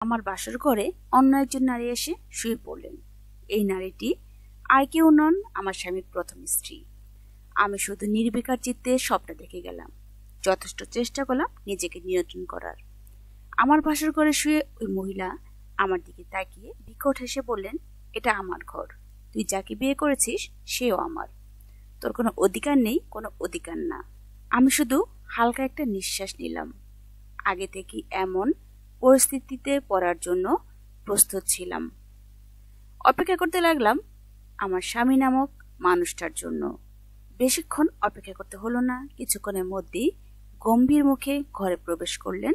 আমার বাসর ঘরে অন্য একজন নারী এসে শুয়ে পড়লেন। এই নারীটি আর কেউ নন, আমার স্বামীর প্রথম স্ত্রী। আমি শুধু নির্বিকার চিত্তে সবটা দেখে গেলাম। যথেষ্ট চেষ্টা করলাম নিজেকে নিয়ন্ত্রণ করার। আমার বাসর ঘরে শুয়ে ওই মহিলা আমার দিকে তাকিয়ে বিকট হেসে বললেন, এটা আমার ঘর, তুই যাকে বিয়ে করেছিস সেও আমার, তোর কোনো অধিকার নেই, কোনো অধিকার না। আমি শুধু হালকা একটা নিঃশ্বাস নিলাম। আগে থেকে এমন পরিস্থিতিতে পড়ার জন্য প্রস্তুত ছিলাম। অপেক্ষা করতে লাগলাম আমার স্বামী নামক মানুষটার জন্য। বেশিক্ষণ অপেক্ষা করতে হলো না। কিছুক্ষণের মধ্যেই গম্ভীর মুখে ঘরে প্রবেশ করলেন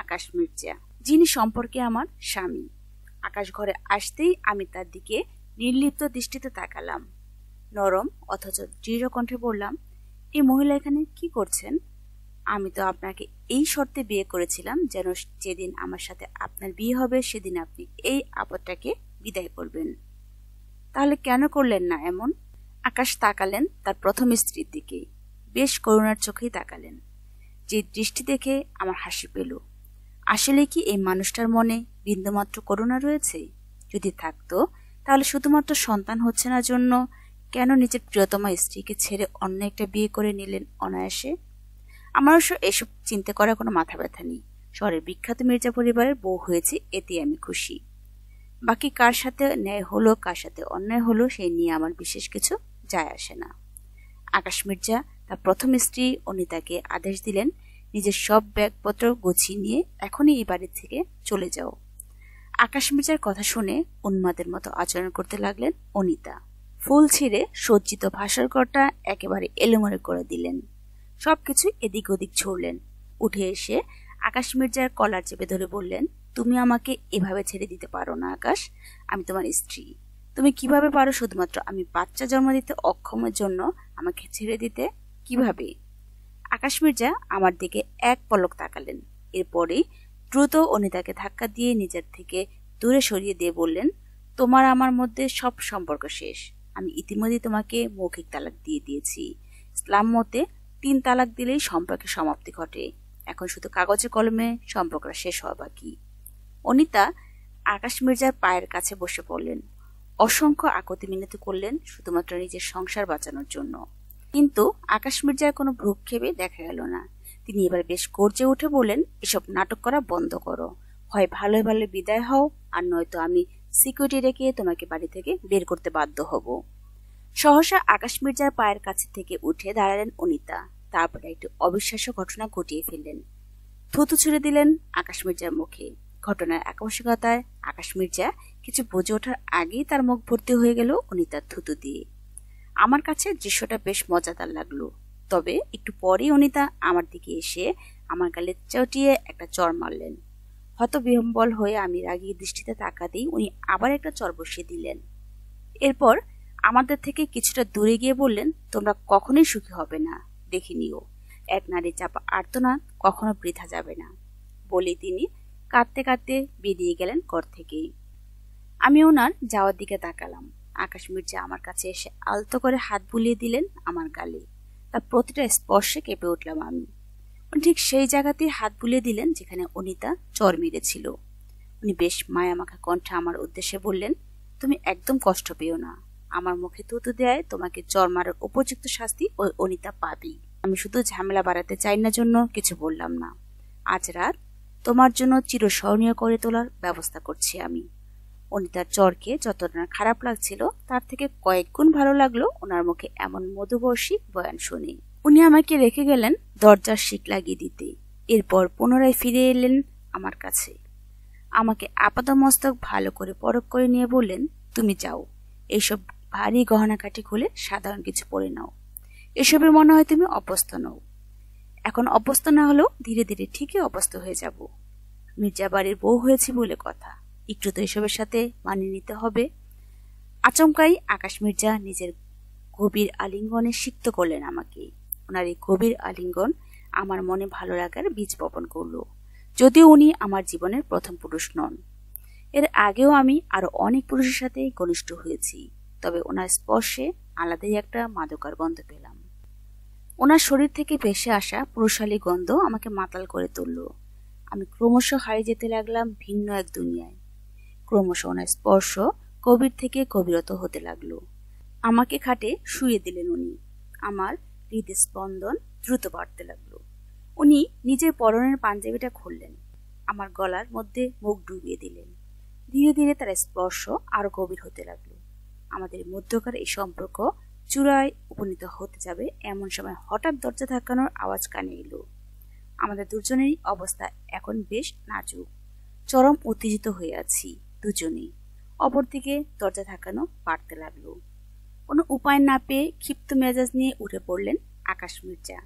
আকাশ মির্জা, যিনি সম্পর্কে আমার স্বামী। আকাশ ঘরে আসতেই আমি তার দিকে নির্লিপ্ত দৃষ্টিতে তাকালাম। নরম অথচ দৃঢ় কণ্ঠে বললাম, এই মহিলা এখানে কি করছেন? আমি তো আপনাকে এই শর্তে বিয়ে করেছিলাম যেন যেদিন আমার সাথে আপনার বিয়ে হবে সেদিন আপনি এই আপদটাকে বিদায় করবেন। তাহলে কেন করলেন না এমন? আকাশ তাকালেন তার প্রথম স্ত্রীর দিকে, বেশ করুণার চোখেই তাকালেন। যে দৃষ্টি দেখে আমার হাসি পেল। আসলে কি এই মানুষটার মনে বিন্দুমাত্র করুণা রয়েছে? যদি থাকতো তাহলে শুধুমাত্র সন্তান হচ্ছে না জন্য কেন নিজের প্রিয়তমা স্ত্রীকে ছেড়ে অন্য একটা বিয়ে করে নিলেন অনায়াসে? আমার অবশ্য এসব চিন্তা করার কোনো মাথা ব্যথা নেই। শহরের বিখ্যাত মির্জা পরিবারের বউ হয়েছি, এতে আমি খুশি। বাকি কার সাথে ন্যায় হলো কার সাথে অন্যায় হলো সেই নিয়ে আমার বিশেষ কিছু যায় আসে না। আকাশ মির্জা তার প্রথম স্ত্রী অনিতাকে আদেশ দিলেন, নিজের সব ব্যাগপত্র গুছিয়ে নিয়ে এখনই এই বাড়ি থেকে চলে যাও। আকাশ মির্জার কথা শুনে উন্মাদের মতো আচরণ করতে লাগলেন অনিতা। ফুল ছিঁড়ে সজ্জিত ভাসার ঘরটা একেবারে এলোমেলো করে দিলেন। সবকিছু এদিক ওদিক ছড়লেন। উঠে এসে আকাশ মির্জার কলার চেপে ধরে বললেন, তুমি আমাকে এভাবে ছেড়ে দিতে পারো না আকাশ, আমি তোমার স্ত্রী। তুমি কিভাবে পারো শুধুমাত্র আমি বাচ্চা জন্ম দিতে অক্ষমের জন্য আমাকে ছেড়ে দিতে? কিভাবে? আকাশ মির্জা আমার দিকে এক পলক তাকালেন। এরপরেই দ্রুত অনিতাকে ধাক্কা দিয়ে নিজের থেকে দূরে সরিয়ে দিয়ে বললেন, তোমার আমার মধ্যে সব সম্পর্ক শেষ। আমি ইতিমধ্যে তোমাকে মৌখিক তালাক দিয়ে দিয়েছি। ইসলাম মতে 3 তালাক দিলেই সম্পর্কের সমাপ্তি ঘটে। এখন শুধু কাগজে কলমে সম্পর্কটা শেষ হওয়া বাকি। অনিতা আকাশ মির্জার পায়ের কাছে বসে পড়লেন। অসংখ্য আকুতি মিনতি করলেন শুধুমাত্র নিজের সংসার বাঁচানোর জন্য। কিন্তু আকাশ মির্জার কোনো ভ্রুক্ষেপে দেখা গেল না। তিনি এবার বেশ গর্জে উঠে বললেন, এসব নাটক করা বন্ধ করো। হয় ভালোই ভালো বিদায় হও, আর নয়তো আমি সিকিউরিটি রেখে তোমাকে বাড়ি থেকে বের করতে বাধ্য হব। সহসা আকাশ মির্জার পায়ের কাছে থেকে উঠে দাঁড়ালেন অনিতা। তারপরে একটি অবিশ্বাস্য ঘটনা ঘটিয়ে ফেললেন। থুতু ছুড়ে দিলেন আকাশ মির্জার মুখে। ঘটনার আকস্মিকতায় আকাশ মির্জা কিছু বুঝে ওঠার আগেই তার মুখ ভর্তি হয়ে গেল অনিতার থুতু দিয়ে। আমার কাছে দৃশ্যটা বেশ মজাদার লাগলো। তবে একটু পরেই অনিতা আমার দিকে এসে আমার গালে চটিয়ে একটা চড় মারলেন। হতবিহ্বল হয়ে আমি রাগী দৃষ্টিতে তাকাতেই উনি আবার একটা চড় বসিয়ে দিলেন। এরপর আমাদের থেকে কিছুটা দূরে গিয়ে বললেন, তোমরা কখনোই সুখী হবে না, দেখে নিও। এক নারী চাপা আর্তনাদ কখনো বৃথা যাবে না। বলে তিনি কাঁদতে কাঁদতে বেরিয়ে গেলেন ঘর থেকে। আমি ওনার যাওয়ার দিকে তাকালাম। আকাশ মির্জা আমার কাছে এসে আলতো করে হাত বুলিয়ে দিলেন আমার গালে। তার প্রতিটা স্পর্শে কেঁপে উঠলাম আমি। উনি ঠিক সেই জায়গাতেই হাত বুলিয়ে দিলেন যেখানে অনিতা চড় মেরেছিল। উনি বেশ মায়ামাখা কণ্ঠে আমার উদ্দেশ্যে বললেন, তুমি একদম কষ্ট পেও না। আমার মুখে থুতু দেয় তোমাকে চড় মারার উপযুক্ত শাস্তি ওই অনিতা পাবেই। আমি শুধু ঝামেলা বাড়াতে চাই না জন্য কিছু বললাম না। আজ রাত তোমার জন্য চিরস্মরণীয় করে তোলার ব্যবস্থা করছি আমি। অনিতার চরকে যতটা খারাপ লাগছিল তার থেকে কয়েক গুণ ভালো লাগলো ওনার মুখে এমন মধুবর্ষী বয়ান শুনে। উনি আমাকে রেখে গেলেন দরজার শিক লাগিয়ে দিতে। এরপর পুনরায় ফিরে এলেন আমার কাছে। আমাকে আপাদমস্তক ভালো করে পরখ করে নিয়ে বললেন, তুমি যাও, এইসব ভারী গহনাকাটি খুলে সাধারণ কিছু পরে নাও। এসবের মনে হয় তুমি অভ্যস্ত নও। এখন অভ্যস্ত না হলেও ধীরে ধীরে ঠিকই অভ্যস্ত হয়ে যাব। মির্জা বাড়ির বউ হয়েছি বলে কথা, একটু তো এসবের সাথে মানিয়ে নিতে হবে। আচমকাই আকাশ মির্জা নিজের গভীর আলিঙ্গনে সিক্ত করলেন আমাকে। ওনার এই গভীর আলিঙ্গন আমার মনে ভালো লাগার বীজ বপন করলো। যদিও উনি আমার জীবনের প্রথম পুরুষ নন, এর আগেও আমি আরো অনেক পুরুষের সাথে ঘনিষ্ঠ হয়েছি, তবে ওনার স্পর্শে আলাদাই একটা মাদকার গন্ধ পেলাম। ওনার শরীর থেকে ভেসে আসা পুরুষালী গন্ধ আমাকে মাতাল করে তুলল। আমি ক্রমশ হারিয়ে যেতে লাগলাম ভিন্ন এক দুনিয়ায়। ক্রমশ ওনার স্পর্শ গভীর থেকে গভীরতর হতে লাগলো। আমাকে খাটে শুয়ে দিলেন উনি। আমার হৃদস্পন্দন দ্রুত বাড়তে লাগলো। উনি নিজের পরনের পাঞ্জাবিটা খুললেন, আমার গলার মধ্যে মুখ ডুবিয়ে দিলেন। ধীরে ধীরে তার স্পর্শ আরো গভীর হতে লাগলো। আমাদের মধ্যকার এই সম্পর্ক চূড়ায় উপনীত হতে যাবে এমন সময় হঠাৎ দরজা ধাক্কানোর আওয়াজ কানে এলো। আমাদের দুজনেরই অবস্থা এখন বেশ নাজুক, চরম উত্তেজিত হয়ে আছি দুজনেই। অপরদিকে দরজা ধাক্কানো বাড়তে লাগলো। কোনো উপায় না পেয়ে ক্ষিপ্ত মেজাজ নিয়ে উঠে পড়লেন আকাশ মির্জা।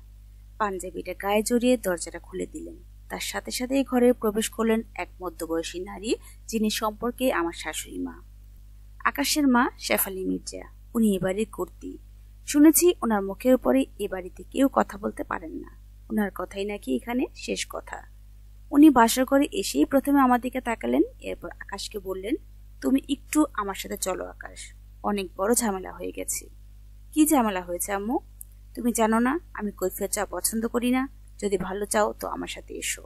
পাঞ্জাবিটা গায়ে জড়িয়ে দরজাটা খুলে দিলেন। তার সাথে সাথেই ঘরে প্রবেশ করলেন এক মধ্যবয়সী নারী, যিনি সম্পর্কে আমার শাশুড়ি মা, আকাশের মা শেফালি মির্জা। উনি এ বাড়ির কর্ত্রী। শুনেছি ওনার মুখের উপরে এ বাড়িতে কেউ কথা বলতে পারেন না। ওনার কথাই নাকি এখানে শেষ কথা। উনি বাসর ঘরে এসেই প্রথমে আমার দিকে তাকালেন, এরপর আকাশকে বললেন, তুমি একটু আমার সাথে চলো আকাশ, অনেক বড় ঝামেলা হয়ে গেছে। কি ঝামেলা হয়েছে আম্মু? তুমি জানো না আমি কৈফিয়ত চা পছন্দ করি না। যদি ভালো চাও তো আমার সাথে এসো।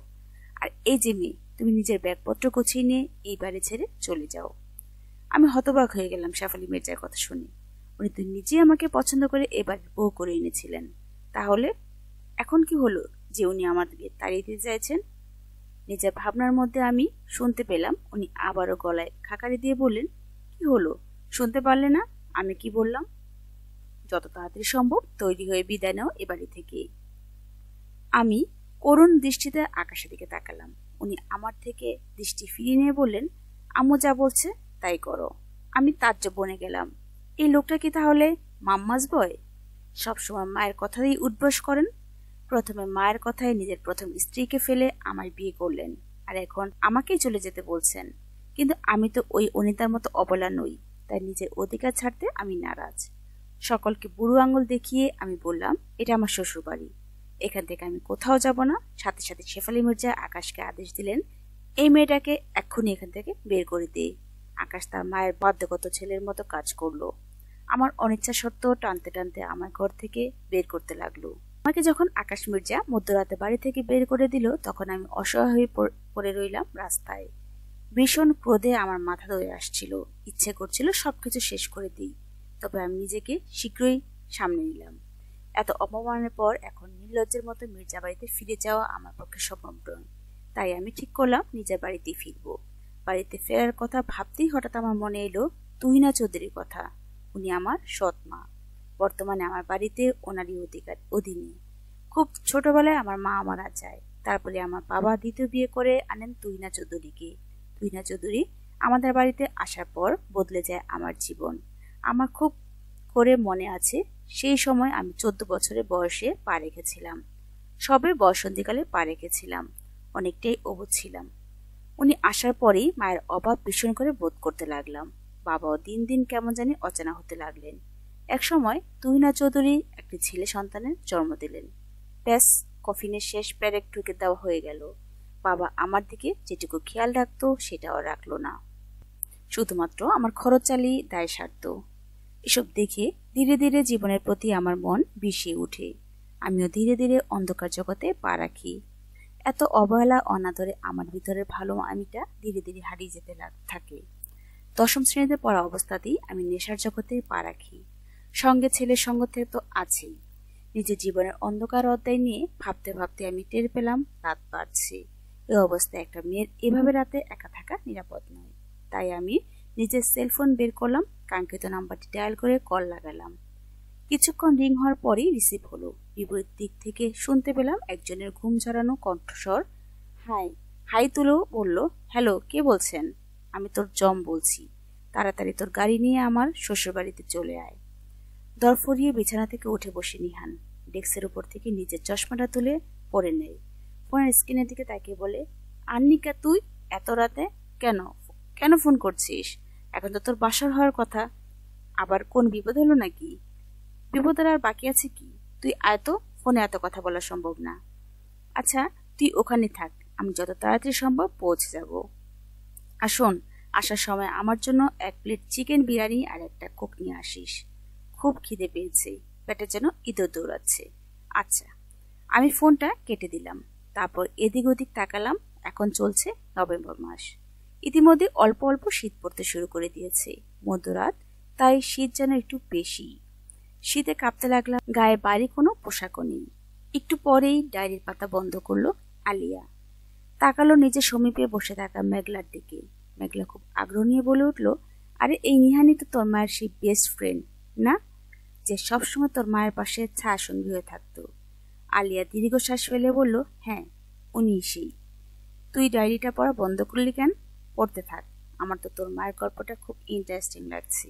আর এই যে মেয়ে, তুমি নিজের ব্যাগপত্র গুছিয়ে নিয়ে এই বাড়ি ছেড়ে চলে যাও। আমি হতবাক হয়ে গেলাম শেফালি মির্জার কথা শুনে। উনি তো নিজে আমাকে পছন্দ করে এ বাড়ির বউ করে এনেছিলেন। তাহলে এখন কি হলো যে উনি আমাদেরকে তাড়িয়ে দিতে চাইছেন? নিজের ভাবনার মধ্যে আমি শুনতে পেলাম উনি আবারও গলায় খাকারি দিয়ে বললেন, কি হলো শুনতে পারলে না? আমি কি বললাম? যত তাড়াতাড়ি সম্ভব তৈরি হয়ে বিদায় নাও এ বাড়ি থেকে। আমি করুণ দৃষ্টিতে আকাশের দিকে তাকালাম। উনি আমার থেকে দৃষ্টি ফিরিয়ে নিয়ে বললেন, আম্মু যা বলছে তাই করো। আমি তাজ্জব বনে গেলাম। এই লোকটা কি তাহলে মাম্মাস বয়? সবসময় মায়ের কথাই উদ্বাস করেন। প্রথমে মায়ের কথায় নিজের প্রথম স্ত্রীকে ফেলে আমায় বিয়ে করলেন, আর এখন আমাকেই চলে যেতে বলছেন। কিন্তু আমি তো ওই অনিতার মতো অবলা নই, তাই নিজের অধিকার ছাড়তে আমি নারাজ। সকলকে বুড়ো আঙুল দেখিয়ে আমি বললাম, এটা আমার শ্বশুর বাড়ি, এখান থেকে আমি কোথাও যাব না। সাথে সাথে শেফালি মির্জা আকাশকে আদেশ দিলেন, এই মেয়েটাকে এক্ষুনি এখান থেকে বের করে দে। আকাশ তার মায়ের বাধ্যগত ছেলের মতো কাজ করলো। আমার অনিচ্ছা সত্ত্বেও টানতে টানতে আমার ঘর থেকে বের করতে লাগলো। আমাকে যখন আকাশ মির্জা মধ্যরাতে বাড়ি থেকে বের করে দিল, তখন আমি অসহায় হয়ে পড়ে রইলাম রাস্তায়। ভীষণ ক্রোধে আমার মাথা ধরে আসছিল। ইচ্ছে করছিল সবকিছু শেষ করে দিই, তবে আমি নিজেকে শীঘ্রই সামনে নিলাম। এত অপমানের পর এখন নির্লজ্জের মতো মির্জা বাড়িতে ফিরে যাওয়া আমার পক্ষে সম্ভব নয়। তাই আমি ঠিক করলাম নিজের বাড়িতেই ফিরব। বাড়িতে ফেরার কথা ভাবতেই হঠাৎ আমার মনে এলো তুহিনা চৌধুরীর কথা। উনি আমার সৎ মা, বর্তমানে আমার বাড়িতে ওনারই অধীনে। খুব ছোটবেলায় আমার মা মারা যায়। তারপরে আমার বাবা দ্বিতীয় বিয়ে করে আনেন তুহিনা চৌধুরীকে। তুহিনা চৌধুরী আমাদের বাড়িতে আসার পর বদলে যায় আমার জীবন। আমার খুব করে মনে আছে, সেই সময় আমি 14 বছরের বয়সে পা রেখেছিলাম। সবে বয়সন্ধিকালে পা রেখেছিলাম, অনেকটাই অবুঝ ছিলাম। উনি আসার পরেই মায়ের অভাব ভীষণ করে বোধ করতে লাগলাম। বাবাও দিন দিন কেমন জানি অচেনা হতে লাগলেন। এক সময় তুহিনা চৌধুরী একটি ছেলে সন্তানের জন্ম দিলেন। ব্যাস, কফিনের শেষ প্যারেক ঠুকে দেওয়া হয়ে গেল। বাবা আমার দিকে যেটুকু খেয়াল রাখতো সেটাও রাখলো না, শুধুমাত্র আমার খরচ চালিয়ে দায় সারত। এসব দেখে ধীরে ধীরে জীবনের প্রতি আমার মন বিষিয়ে উঠে। আমিও ধীরে ধীরে অন্ধকার জগতে পা রাখি। এত অবহেলা অনাদরে আমার ভিতরের ভালো আমিটা ধীরে ধীরে হারিয়ে যেতে থাকে। 10ম শ্রেণীতে পড়া অবস্থাতেই আমি নেশার জগতে পা রাখি। সঙ্গে ছেলের সঙ্গতে তো আছেই। নিজের জীবনের অন্ধকার অধ্যায় নিয়ে ভাবতে ভাবতে আমি টের পেলাম রাত বাড়ছে। এই অবস্থায় একটা মেয়ের এভাবে রাতে একা থাকা নিরাপদ নয়। তাই আমি নিজের সেলফোন বের করলাম, কাঙ্ক্ষিত নাম্বারটি ডায়াল করে কল লাগালাম। কিছুক্ষণ রিং হওয়ার পরেই রিসিভ হলো। বিপরীত দিক থেকে শুনতে পেলাম একজনের ঘুম ঝরানো কণ্ঠস্বর। হাই তুলো বলল, হ্যালো, কে বলছেন? আমি তোর জম বলছি, তাড়াতাড়ি তোর গাড়ি নিয়ে আমার শ্বশুর বাড়িতে চলে আয়। দরফরিয়ে বিছানা থেকে উঠে বসে নিহান ডেস্কের উপর থেকে নিজের চশমাটা তুলে পরে নেয়। ফোনের স্ক্রিনের দিকে তাকিয়ে বলে, আন্নিকা তুই এত রাতে কেন কেন ফোন করছিস? এখন তো তোর বাসর হওয়ার কথা। আবার কোন বিপদ হলো নাকি? বিপদের আর বাকি আছে কি? তুই আয় তো, ফোনে এত কথা বলা সম্ভব না। আচ্ছা তুই ওখানে থাক, আমি যত তাড়াতাড়ি সম্ভব পৌঁছে যাব। আর শোন, আসার সময় আমার জন্য 1 প্লেট চিকেন বিরিয়ানি আর একটা কোক নিয়ে আসিস। খুব খিদে পেয়েছে, পেটে যেন ইঁদুর দৌড়াচ্ছে। আচ্ছা। আমি ফোনটা কেটে দিলাম। তারপর এদিক ওদিক তাকালাম। এখন চলছে নভেম্বর মাস। ইতিমধ্যে অল্প অল্প শীত পড়তে শুরু করে দিয়েছে। মধ্যরাত, তাই শীত যেন একটু বেশি। শীতে কাঁপতে লাগলাম, গায়ে বাইরে কোনো পোশাকও নেই। একটু পরেই ডায়েরির পাতা বন্ধ করলো আলিয়া। তাকালো নিজের সমীপে বসে থাকা মেঘলার দিকে। মেঘলা খুব আগ্রহ নিয়ে বলে উঠল, আরে এই নিহানি তো তোর মায়ের সেই বেস্ট ফ্রেন্ড না, যে সবসময় তোর মায়ের পাশে ছায়া সঙ্গী হয়ে থাকতো। আলিয়া দীর্ঘশ্বাস ফেলে বলল, হ্যাঁ উনি সেই। তুই ডায়েরিটা পড়া বন্ধ করলি কেন? পড়তে থাক, আমার তো তোর মায়ের গল্পটা খুব ইন্টারেস্টিং লাগছে।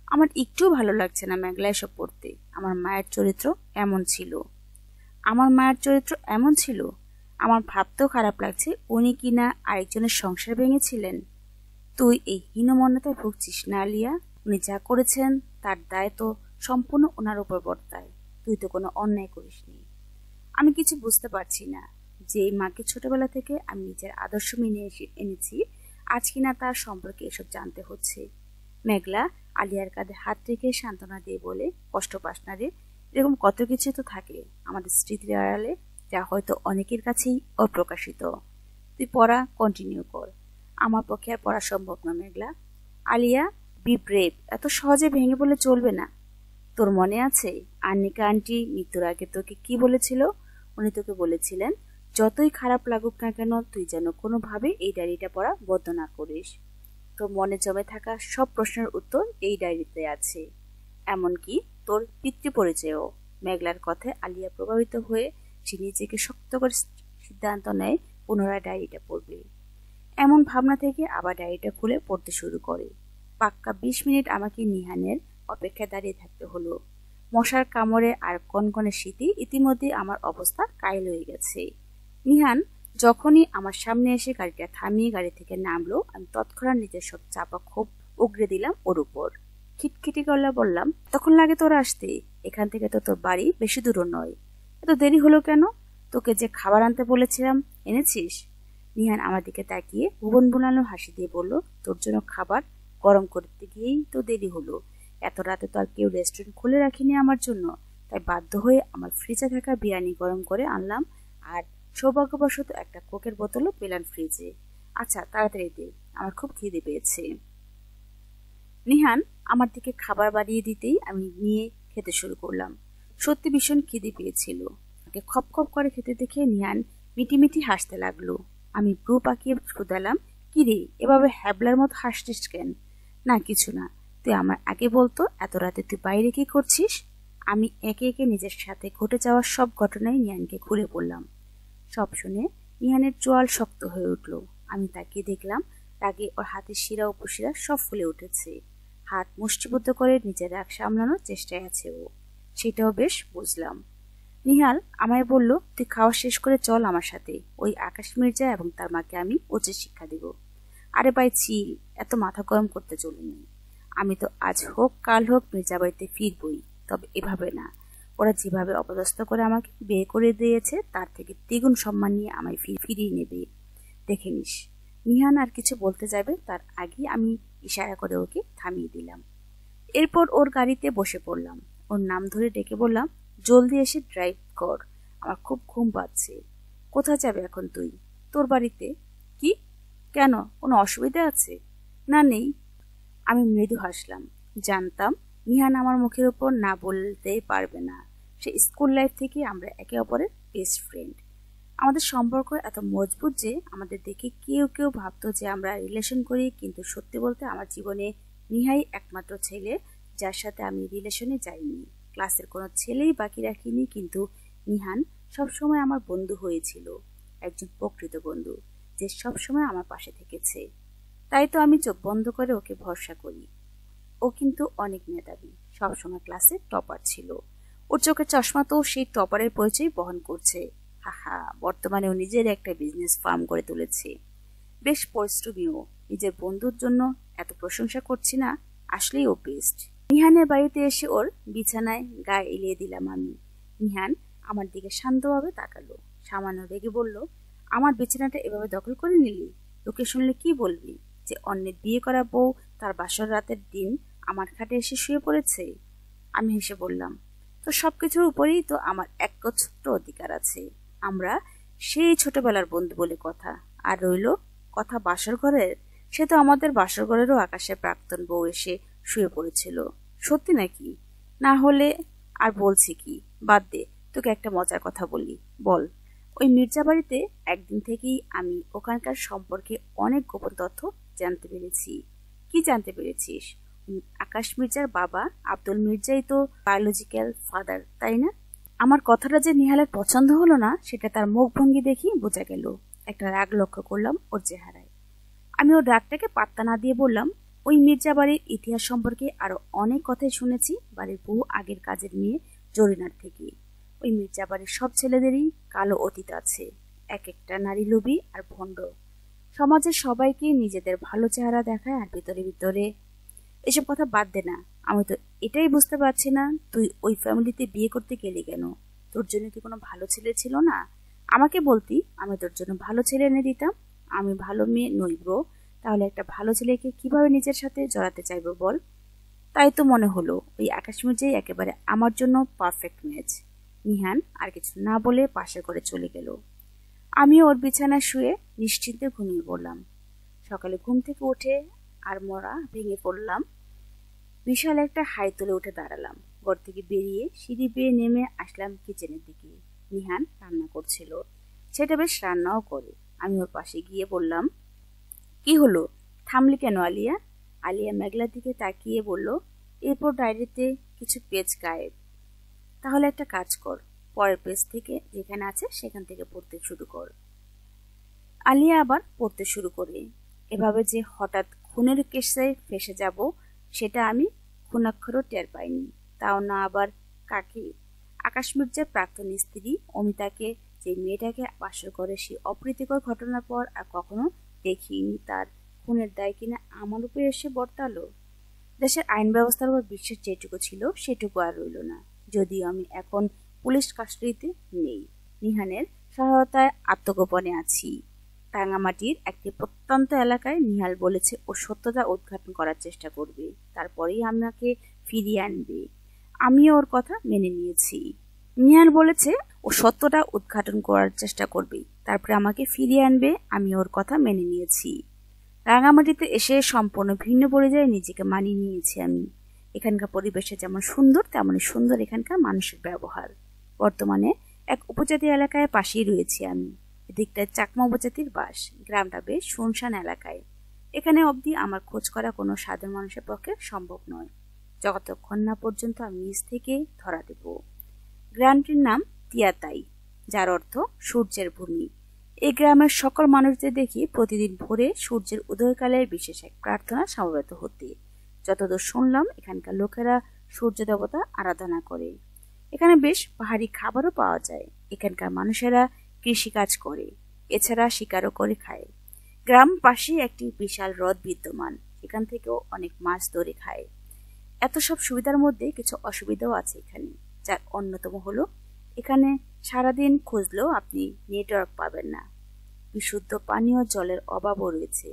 আমার একটু ভালো লাগছে না মেঘলা এসব পড়তে। আমার মায়ের চরিত্র এমন ছিল। আমার ভাবতেও খারাপ লাগছে উনি কিনা আরেকজনের সংসার ভেঙেছিলেন। তুই এই হীনমন্যতায় ভুগছিস না আলিয়া? উনি যা করেছেন তার দায় তো সম্পূর্ণ ওনার উপর বর্তায়। তুই তো কোনো অন্যায় করিসনি। আমি কিছু বুঝতে পারছি না যে এই মাকে ছোটবেলা থেকে আমি নিজের আদর্শ মেনে এনেছি, আজ কিনা তার সম্পর্কে এসব জানতে হচ্ছে। মেঘলা আলিয়ার কাঁধে হাত রেখে সান্ত্বনা দিয়ে বলে, কষ্ট পাস না রে, এরকম কত কিছু তো থাকে আমাদের স্মৃতির আড়ালে, যা হয়তো অনেকের কাছেই অপ্রকাশিত। তুই পড়া কন্টিনিউ কর, আমার পক্ষে আর পড়া সম্ভব না মেঘলা। আলিয়া, বি ব্রেভ, এত সহজে ভেঙে বলে চলবে না। তোর মনে আছে আন্নিকা আন্টি মৃত্যুর আগে তোকে কি বলেছিল? উনি তোকে বলেছিলেন, যতই খারাপ লাগুক না কেন তুই যেন কোনোভাবে এই ডায়েরিটা পড়া বন্ধ না করিস। তোর মনে জমে থাকা সব প্রশ্নের উত্তর এই ডায়েরিতে আছে, এমনকি তোর পিতৃ পরিচয়ও। মেঘলার কথায় আলিয়া প্রভাবিত হয়ে সে নিজেকে শক্ত করে সিদ্ধান্ত নেয় পুনরায় ডায়েরিটা পড়বে। এমন ভাবনা থেকে আবার ডায়েরিটা খুলে পড়তে শুরু করে। পাক্কা 20 মিনিট আমাকে নিহানের অপেক্ষায় দাঁড়িয়ে থাকতে হলো। মশার কামড়ে আর কনকনে শীতে ইতিমধ্যে আমার অবস্থা কাইল হয়ে গেছে। নিহান যখনই আমার সামনে এসে গাড়িটা থামিয়ে গাড়ি থেকে নামলো, আমি তৎক্ষণাৎ নিজের সব চাপা ক্ষোভ উগড়ে দিলাম ওর উপর। খিটখিটি গলা বললাম, তখন লাগে তোর আসতে? এখান থেকে তো তোর বাড়ি বেশি দূরও নয়। এত দেরি হলো কেন? তোকে যে খাবার আনতে বলেছিলাম এনেছিস? নিহান আমার দিকে তাকিয়ে ভুবন বুলানো হাসি দিয়ে বলল, তোর জন্য খাবার গরম করতে গিয়েই তো দেরি হলো। এত রাতে তো আর কেউ রেস্টুরেন্ট খুলে রাখিনি আমার জন্য, তাই বাধ্য হয়ে আমার ফ্রিজে থাকা বিরিয়ানি গরম করে আনলাম, আর সৌভাগ্যবশত একটা কোকের বোতলও পেলাম ফ্রিজে। আচ্ছা তাড়াতাড়ি দে, আমার খুব খিদে পেয়েছে। নিহান আমার দিকে খাবার বাড়িয়ে দিতেই আমি নিয়ে খেতে শুরু করলাম। সত্যি ভীষণ খিদে পেয়েছিল। তাকে খপ খপ করে খেতে দেখে নিহান মিটিমিটি হাসতে লাগলো। আমি ব্রু পাকিয়ে শুধালাম, কি রে এভাবে হ্যাবলার মতো হাসছিস কেন? না কিছু না, তুই আমার আগে বলতো এত রাতে তুই বাইরে কি করছিস? আমি একে একে নিজের সাথে ঘটে যাওয়ার সব ঘটনাই নিহানকে খুলে বললাম। সব শুনে নিহানের চোয়াল শক্ত হয়ে উঠল। আমি তাকিয়ে দেখলাম রাগে ওর হাতের শিরা উপশিরা সব ফুলে উঠেছে। হাত মুষ্টিবদ্ধ করে নিজের রাগ সামলানোর চেষ্টায় আছে ও, সেটাও বেশ বুঝলাম। নিহাল আমায় বলল, তুই খাওয়া শেষ করে চল আমার সাথে, ওই আকাশ মির্জা এবং তার মাকে আমি উচিত শিক্ষা দিব। আরে ভাই চিল, এত মাথা গরম করতে চলিনি। আমি তো আজ হোক কাল হোক মির্জা বাড়িতে ফিরবই, তবে এভাবে না। ওরা যেভাবে অপদস্থ করে আমাকে বিয়ে করে দিয়েছে তার থেকে দ্বিগুণ সম্মান নিয়ে আমায় ফিরিয়ে নেবে, দেখে নিস। নিহান আর কিছু বলতে যাবে তার আগে আমি ইশারা করে ওকে থামিয়ে দিলাম। এরপর ওর গাড়িতে বসে পড়লাম। ওর নাম ধরে ডেকে বললাম, জলদি এসে ড্রাইভ কর, আমার খুব ঘুম পাচ্ছে। কোথায় যাবে এখন তুই? তোর বাড়িতে। কি? কেন, কোনো অসুবিধা আছে? না নেই। আমি মৃদু হাসলাম। জানতাম নিহান আমার মুখের উপর না বলতে পারবে না। সে স্কুল লাইফ থেকে আমরা একে অপরের বেস্ট ফ্রেন্ড। আমাদের সম্পর্ক এত মজবুত যে আমাদের দেখে কেউ কেউ ভাবতো যে আমরা রিলেশন করি, কিন্তু সত্যি বলতে আমার জীবনে নিহাই একমাত্র ছেলে যার সাথে আমি রিলেশনে যাইনি। ক্লাসের কোনো ছেলেই বাকি রাখিনি, কিন্তু নিহান সবসময় আমার বন্ধু হয়েছিল, একজন প্রকৃত বন্ধু যে সবসময় আমার পাশে থেকেছে। তাই তো আমি চোখ বন্ধ করে ওকে ভরসা করি। ও কিন্তু অনেক মেধাবী, সবসময় ক্লাসে টপার ছিল। ওর চোখে চশমা তো সেই টপারের পরিচয় বহন করছে। হাহা, বর্তমানে ও নিজের একটা বিজনেস ফার্ম করে তুলেছে। বেশ পরিশ্রমীও। নিজের বন্ধুর জন্য এত প্রশংসা করছি না, আসলেই ও বেস্ট। নিহানের বাড়িতে এসে ওর বিছানায় গায়ে এলিয়ে দিলাম আমি। নিহান আমার দিকে শান্তভাবে তাকালো, সামান্য রেগে বলল, আমার বিছানাটা এভাবে দখল করে নিলি? লোকে শুনলে কি বলবি, যে অন্যের বিয়ে করা বউ তার বাসর রাতের দিন আমার খাটে এসে শুয়ে পড়েছে? আমি হেসে বললাম, তো সবকিছুর উপরেই তো আমার একচ্ছত্র অধিকার আছে। আমরা সেই ছোটবেলার বন্ধু বলে কথা। আর রইল কথা বাসর ঘরের, সে তো আমাদের বাসর ঘরেরও আকাশে প্রাক্তন বউ এসে শুয়ে পড়েছিল। সত্যি নাকি? না হলে আর বলছি কি, বাদ দে, তোকে একটা মজার কথা বলি। বল। ওই মির্জা বাড়িতে একদিন থেকেই আমি ওখানকার সম্পর্কে অনেক গোপন তথ্য জানতে পেরেছি। কি জানতে পেরেছিস? আকাশ মির্জার বাবা আব্দুল মির্জাই তো বায়োলজিক্যাল ফাদার, তাই না? আমার কথাটা যে নিহালের পছন্দ হলো না সেটা তার মুখ ভঙ্গি দেখি বোঝা গেল। একটা রাগ লক্ষ্য করলাম ওর চেহারায়। আমি ওর রাগটাকে পাত্তা না দিয়ে বললাম, ওই মির্জা বাড়ির ইতিহাস সম্পর্কে আরো অনেক কথাই শুনেছি বাড়ির বহু আগের কাজের মেয়ে জরিনার থেকে। ওই মির্জা বাড়ির সব ছেলেদেরই কালো অতীত আছে, এক একটা নারী লোভী আর ভণ্ড। সমাজের সবাইকে নিজেদের ভালো চেহারা দেখায় আর ভিতরে ভিতরে। এসব কথা বাদ দে না। আমি তো এটাই বুঝতে পারছি না, তুই ওই ফ্যামিলিতে বিয়ে করতে গেলি কেন? তোর জন্য কি কোনো ভালো ছেলে ছিল না? আমাকে বলতি, আমি তোর জন্য ভালো ছেলে এনে দিতাম। আমি ভালো মেয়ে নই ব্রো। তাহলে একটা ভালো ছেলেকে কিভাবে নিজের সাথে জড়াতে চাইবো বল? তাই তো মনে হলো ওই আকাশ মির্জাই একেবারে আমার জন্য পারফেক্ট ম্যাচ। নিহান আর কিছু না বলে পাশে করে চলে গেল। আমি ওর বিছানায় শুয়ে নিশ্চিন্তে ঘুমিয়ে পড়লাম। সকালে ঘুম থেকে উঠে আর মরা ভেঙে পড়লাম। বিশাল একটা হাই তুলে উঠে দাঁড়ালাম। ঘর থেকে বেরিয়ে সিঁড়ি বেয়ে নেমে আসলাম কিচেনের দিকে। নিহান রান্না করছিল, সেটা বেশ রান্নাও করে। আমি ওর পাশে গিয়ে বললাম, কি হলো, থামলি কেন আলিয়া? আলিয়া মেঘলার দিকে তাকিয়ে বলল, এরপর ডায়েরিতে কিছু পেজ গায়েব। তাহলে একটা কাজ কর, পরের পেজ থেকে যেখানে আছে সেখান থেকে পড়তে শুরু কর। আলিয়া আবার পড়তে শুরু করে, এভাবে যে হঠাৎ খুনের কেসে ফেসে যাব সেটা আমি খুনাক্ষরও টের পাইনি। তাও না আবার কাকে? আকাশ মির্জার প্রাক্তন স্ত্রী অমিতাকে, যে মেয়েটাকে বাসর করে সেই অপ্রীতিকর ঘটনার পর আর কখনো দেখিনি। তার খুনের দায় কিনা আমার উপরে এসে বর্তালো। দেশের আইন ব্যবস্থার উপর বিশ্বাস যেটুকু ছিল সেটুকু আর রইল না। যদিও আমি এখন পুলিশ কাস্টডিতে নেই, নিহানের সহায়তায় আত্মগোপনে আছি। রাঙামাটির একটি প্রত্যন্ত এলাকায় নিহাল বলেছে ও সত্যতা উদ্ঘাটন করার চেষ্টা করবে, তারপরেই আমাকে ফিরিয়ে আনবে। আমিও ওর কথা মেনে নিয়েছি। নিহাল বলেছে ও সত্যটা উদ্ঘাটন করার চেষ্টা করবে, তারপরে আমাকে ফিরিয়ে আনবে। আমি ওর কথা মেনে নিয়েছি। রাঙামাটিতে এসে সম্পূর্ণ ভিন্ন পরিচয়ে নিজেকে মানিয়ে নিয়েছি আমি। এখানকার পরিবেশে যেমন সুন্দর তেমনই সুন্দর এখানকার মানুষের ব্যবহার। বর্তমানে এক উপজাতি এলাকায় পাশেই রয়েছি আমি। এদিকটায় চাকমা উপজাতির বাস। গ্রামটা বেশ শুনশান এলাকায়। এখানে অবধি আমার খোঁজ করা কোনো সাধারণ মানুষের পক্ষে সম্ভব নয়, যতক্ষণ না পর্যন্ত আমি নিজ থেকে ধরা দেব। গ্রামটির নাম তিয়াতাই, যার অর্থ সূর্যের ভূমি। এই গ্রামের সকল মানুষদের দেখি প্রতিদিন ভোরে সূর্যের উদয়কালের বিশেষ এক প্রার্থনা সমবেত হতে। যতদূর শুনলাম এখানকার লোকেরা সূর্য দেবতা আরাধনা করে। এখানে বেশ পাহাড়ি খাবারও পাওয়া যায়। এখানকার মানুষেরা কৃষিকাজ করে, এছাড়া শিকারও করে খায়। গ্রাম পাশে একটি বিশাল হ্রদ বিদ্যমান, এখান থেকেও অনেক মাছ ধরে খায়। এত সব সুবিধার মধ্যে কিছু অসুবিধাও আছে এখানে, যার অন্যতম হলো এখানে সারাদিন খুঁজলেও আপনি নেটওয়ার্ক পাবেন না। বিশুদ্ধ পানীয় জলের অভাবও রয়েছে।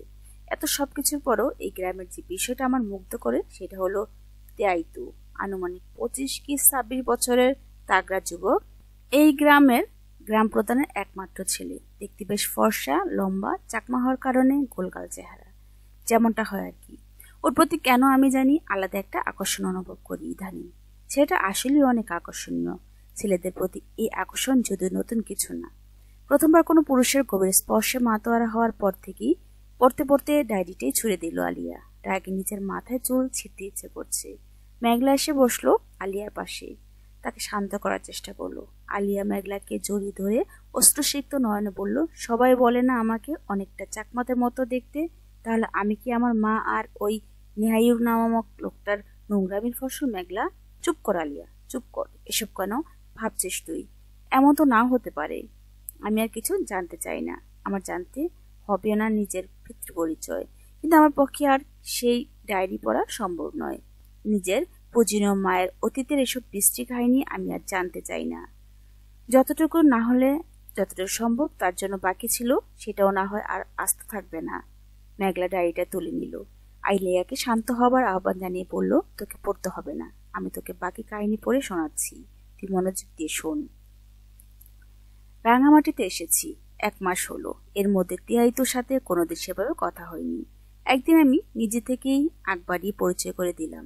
এত সবকিছুর পরও এই গ্রামের যে বিষয়টা আমার মুগ্ধ করে সেটা হলো তেয়াইতু, আনুমানিক 25 কি 26 বছরের তাগড়া যুবক। এই গ্রামের গ্রাম প্রধানের একমাত্র ছেলে। দেখতে বেশ ফর্সা, লম্বা, চাকমা হওয়ার কারণে গোলগাল চেহারা, যেমনটা হয় আর কি। ওর প্রতি কেন আমি জানি আলাদা একটা আকর্ষণ অনুভব করি ইদানিং। ছেলেটা আসলেই অনেক আকর্ষণীয়। ছেলেদের প্রতি এই আকর্ষণ যদিও নতুন কিছু না। প্রথমবার কোনো পুরুষের গভীর স্পর্শে মাতোয়ারা হওয়ার পর থেকেই পড়তে পড়তে ডায়েরিটাই ছুড়ে দিল আলিয়া। রাগে নিজের মাথায় চুল ছিঁড়তে ইচ্ছে করছে। মেঘলা এসে বসলো আলিয়ার পাশে, তাকে শান্ত করার চেষ্টা করলো। আলিয়া মেঘলাকে জড়িয়ে ধরে অশ্রুসিক্ত নয়নে বলল, সবাই বলে না আমাকে অনেকটা চাকমাদের মতো দেখতে? তাহলে আমি কি আমার মা আর ওই নেহাইর নামক লোকটার নোংরামির ফসল? মেঘলা, চুপ কর আলিয়া, চুপ কর। এসব কেন ভাবছিস তুই? এমন তো নাও হতে পারে। আমি আর কিছু জানতে চাই না। আমার জানতে হবে না নিজের পিতৃ পরিচয়, কিন্তু আমার পক্ষে আর সেই ডায়েরি পড়া সম্ভব নয়। নিজের পূজনীয় মায়ের অতীতের এসব বৃষ্টি কাহিনী আমি আর জানতে চাই না। যতটুকু না হলে যতটুকু সম্ভব তার জন্য বাকি ছিল সেটাও না হয় আর আস্থা থাকবে না। মেঘলা ডায়েরিটা তুলে নিল। আইলিয়াকে শান্ত হবার আহ্বান জানিয়ে বলল, তোকে পড়তে হবে না, আমি তোকে বাকি কাহিনী পড়ে শোনাচ্ছি, তুই মনোযোগ দিয়ে শোন। রাঙামাটিতে এসেছি 1 মাস হলো। এর মধ্যে তিয়াইতুর সাথে কোনোদিন সেভাবে কথা হয়নি। একদিন আমি নিজে থেকেই আগ বাড়িয়ে পরিচয় করে দিলাম।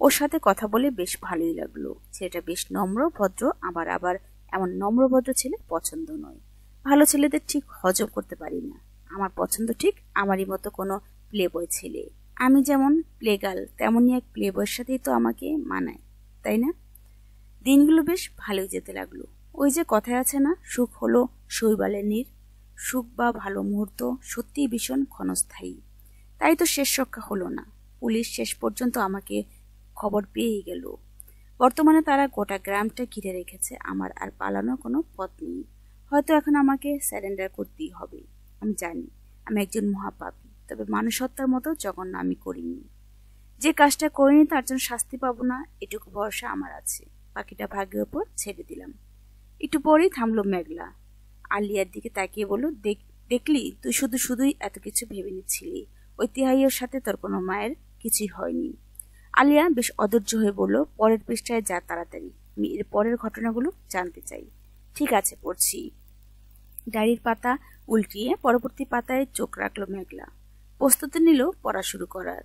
ওর সাথে কথা বলে বেশ ভালোই লাগলো। ছেলেটা বেশ নম্র ভদ্র, আবার আবার এমন নম্র ভদ্র ছেলে পছন্দ নয়। ভালো ছেলেদের ঠিক হজম করতে পারি না। আমার পছন্দ ঠিক আমারই মতো কোনো প্লে বয় ছেলে। আমি যেমন প্লে গার্ল, তেমনই এক প্লে বয়ের সাথেই তো আমাকে মানায়, তাই না? দিনগুলো বেশ ভালোই যেতে লাগলো। ওই যে কথায় আছে না, সুখ হলো শৈবালের নীড়। সুখ বা ভালো মুহূর্ত সত্যিই ভীষণ ক্ষণস্থায়ী। তাই তো শেষ রক্ষা হলো না। পুলিশ শেষ পর্যন্ত আমাকে খবর পেয়েই গেল। বর্তমানে তারা গোটা গ্রামটা ঘিরে রেখেছে। আমার আর পালানোর কোনো পথ নেই। হয়তো এখন আমাকে স্যারেন্ডার করতেই হবে। আমি জানি আমি একজন মহাপাপী, তবে মানুষ হত্যার মতো জঘন্য আমি করিনি। যে কাজটা করিনি তার জন্য শাস্তি পাবো না, এটুকু ভরসা আমার আছে। বাকিটা ভাগ্যের ওপর ছেড়ে দিলাম। একটু পরেই থামলো মেঘলা। আলিয়ার দিকে তাকিয়ে বলল, দেখলি, তুই শুধুই এত কিছু ভেবে নিচ্ছিলি। ওই তিহাইয়ের সাথে তোর কোনো মায়ের কিছুই হয়নি। আলিয়া বেশ অধৈর্য হয়ে বলল, পরের পৃষ্ঠায় যা তাড়াতাড়ি, আমি এর পরের ঘটনাগুলো জানতে চাই। ঠিক আছে, পড়ছি। ডায়েরির পাতা উল্টিয়ে পরবর্তী পাতায় চোখ রাখলো মেঘলা। প্রস্তুতি নিল পড়া শুরু করার।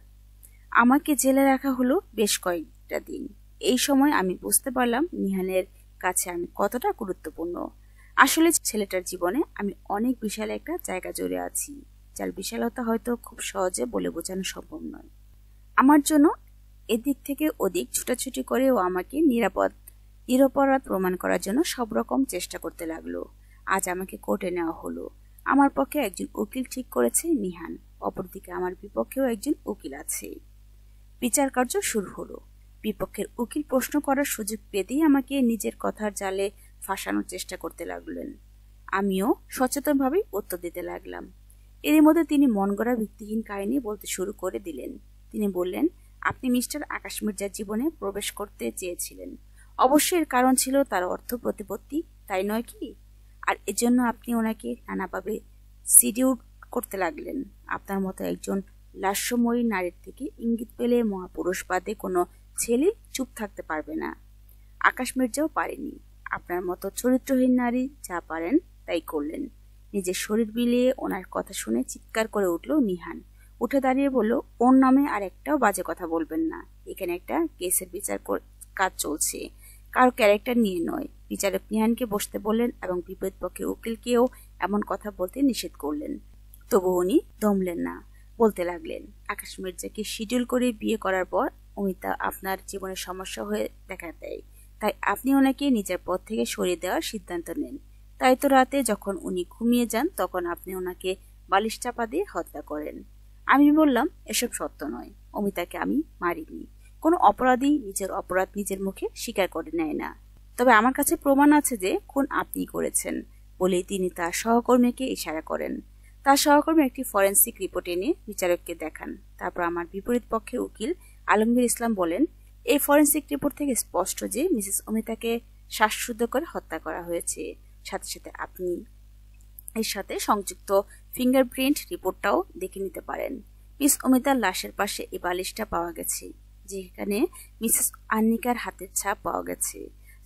আমাকে জেলে রাখা হলো বেশ কয়েকটা দিন। এই সময় আমি বুঝতে পারলাম নিহানের কাছে আমি কতটা গুরুত্বপূর্ণ। আসলে ছেলেটার জীবনে আমি অনেক বিশাল একটা জায়গা জুড়ে আছি, যার বিশালতা হয়তো খুব সহজে বলে বোঝানো সম্ভব নয়। আমার জন্য এদিক থেকে ওদিক ছুটাছুটি করে ও আমাকে নিরপরাধ প্রমাণ করার জন্য সব রকম চেষ্টা করতে লাগলো। আজ আমাকে কোর্টে নেওয়া হলো। আমার পক্ষে একজন উকিল ঠিক করেছে নিহান, অপরদিকে আমার বিপক্ষেও একজন উকিল আছে। বিচার কার্য শুরু হলো। বিপক্ষের উকিল প্রশ্ন করার সুযোগ পেতেই আমাকে নিজের কথার জালে ফাঁসানোর চেষ্টা করতে লাগলেন। আমিও সচেতনভাবে উত্তর দিতে লাগলাম। এর মধ্যে তিনি মন গড়া ভিত্তিহীন কাহিনী বলতে শুরু করে দিলেন। তিনি বললেন, আপনি মিস্টার আকাশ মির্জার জীবনে প্রবেশ করতে চেয়েছিলেন। অবশ্যই এর কারণ ছিল তার অর্থ প্রতিপত্তি, তাই নয় কি? আর এজন্য আপনি ওনাকে নানাভাবে সিডিউট করতে লাগলেন। আপনার মতো একজন লাস্যময়ী নারীর থেকে ইঙ্গিত পেলে মহাপুরুষ বাদে কোনো ছেলে চুপ থাকতে পারবে না। আকাশ মির্জাও পারেনি। আপনার মতো চরিত্রহীন নারী যা পারেন তাই করলেন। নিজের শরীর বিলিয়ে ওনার কথা শুনে চিৎকার করে উঠল নিহান। উঠে দাঁড়িয়ে বলল, ওর নামে আর একটাও বাজে কথা বলবেন না। এখানে একটা কেসের বিচার কাজ চলছে, কারো ক্যারেক্টার নিয়ে নয়। বিচারক নিহানকে বসতে বললেন এবং বিপরীত পক্ষের উকিলকেও এমন কথা বলতে নিষেধ করলেন। তবু উনি দমলেন না, বলতে লাগলেন, আকাশ মির্জাকে শিডিউল করে বিয়ে করার পর অমিতা আপনার জীবনের সমস্যা হয়ে দেখা দেয়। তাই আপনি ওনাকে নিজের পথ থেকে সরিয়ে দেওয়ার সিদ্ধান্ত নেন। তাই তো রাতে যখন উনি ঘুমিয়ে যান তখন আপনি ওনাকে বালিশ চাপা দিয়ে হত্যা করেন। আমি বললাম, এসব সত্য নয়। অমিতাকে আমি মারিনি। কোনো অপরাধী নিজের অপরাধ নিজের মুখে স্বীকার করে নেয় না। তবে আমার কাছে প্রমাণ আছে যে খুন আপনি করেছেন। বলেই তিনি তার সহকর্মীকে ইশারা করেন। তার সহকর্মী একটি ফরেন্সিক রিপোর্ট এনে বিচারককে দেখান। তারপর আমার বিপরীত পক্ষের উকিল আলমগীর ইসলাম বলেন, এই ফরেন্সিক রিপোর্ট থেকে স্পষ্ট যে মিসেস অমিতাকে শ্বাসরুদ্ধ করে হত্যা করা হয়েছে। সাথে সাথে আপনি এর সাথে সংযুক্ত ফিঙ্গারপ্রিন্ট রিপোর্টটাও দেখে নিতে পারেন। মিস অমিতার লাশের পাশে এই বালিশটা পাওয়া গেছে, যেখানে মিসেস আন্নিকার হাতের ছাপ পাওয়া গেছে,